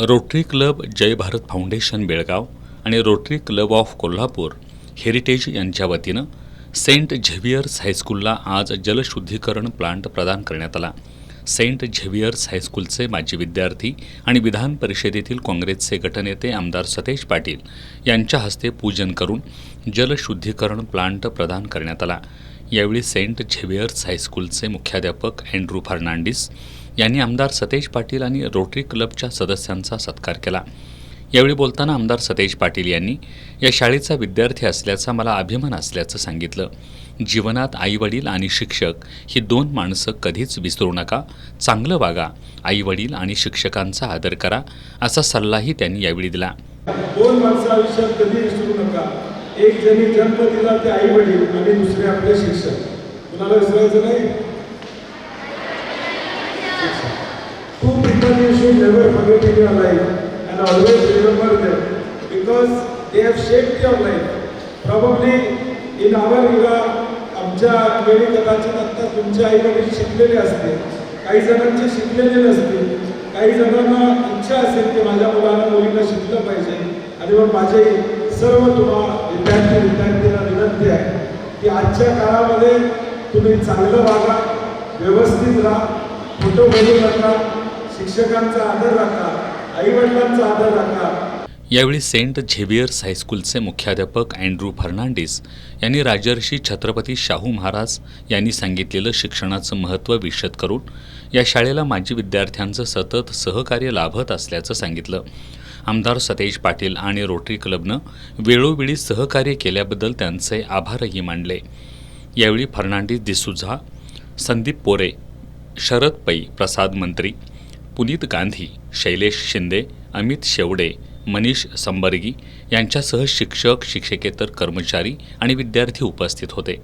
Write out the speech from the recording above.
Rotary club जय Bharat foundation Belgaum आणि rotary club of Kolhapur heritage यांच्या वतीनं सेंट झेवियर्स हायस्कूलला आज जलशुद्धीकरण प्लांट प्रदान करण्यात आला। सेंट झेवियर्स हायस्कूलचे माजी विद्यार्थी आणि विधान परिषदेतील काँग्रेसचे गटनेते आमदार सतेज पाटील यांच्या हस्ते पूजन करून जलशुद्धीकरण प्लांट प्रदान करण्यात आला। यावेळी सेंट झेवियर्स हायस्कूलचे मुख्याध्यापक अँड्रू फर्नांडिस यांनी आमदार सतेज पाटील आणि रोटरी क्लबच्या सदस्यांचा सत्कार केला। यावेळी बोलताना आमदार सतेज पाटील यांनी या शाळेचा विद्यार्थी असल्याचा मला अभिमान असल्याचं सांगितलं। जीवनात आईवडील आणि शिक्षक ही दोन माणसं कधीच विसरू नका, चांगलं वागा, आईवडील आणि शिक्षकांचा आदर करा असा सल्लाही त्यांनी यावेळी दिला। दोन माणसं आयुष्यात कधी विसरू नका, एक ज्यांनी जन्म दिला ते आईवडील आणि दुसरे आपले शिक्षक, कुणाला विसरायचं नाही। Two people you should never forget in your life and always remember them because they have shaped your life. Probably in our era, आमच्या वेळी कदाचित आता तुमचे आई वडील शिकलेले असते, काही जणांचे शिकलेले नसते, काही जणांना इच्छा असेल की माझ्या मुलांना मुलींना शिकलं पाहिजे। आणि मग माझे सर्व विद्यार्थ्यांना विनंती आहे की आजच्या काळामध्ये तुम्ही चांगलं वागा, व्यवस्थित राहा, फोटो बघू नका, शिक्षकांचा आदर राखा, आईवडिलांचा आदर राखा। यावेळी सेंट झेवियर्स हायस्कूलचे मुख्याध्यापक अँड्रू फर्नांडिस यांनी राजर्षी छत्रपती शाहू महाराज यांनी सांगितलेलं शिक्षणाचं महत्त्व विशद करून या शाळेला माजी विद्यार्थ्यांचं सतत सहकार्य लाभत असल्याचं सांगितलं। आमदार सतेज पाटील आणि रोटरी क्लबनं वेळोवेळी सहकार्य केल्याबद्दल त्यांचे आभारही मानले। यावेळी फर्नांडिस डिसूझा, संदीप पोरे, शरद पै, प्रसाद मंत्री, पुनीत गांधी, शैलेश शिंदे, अमित शेवडे, मनीष संबर्गी यांच्यासह शिक्षक, शिक्षकेतर कर्मचारी आणि विद्यार्थी उपस्थित होते।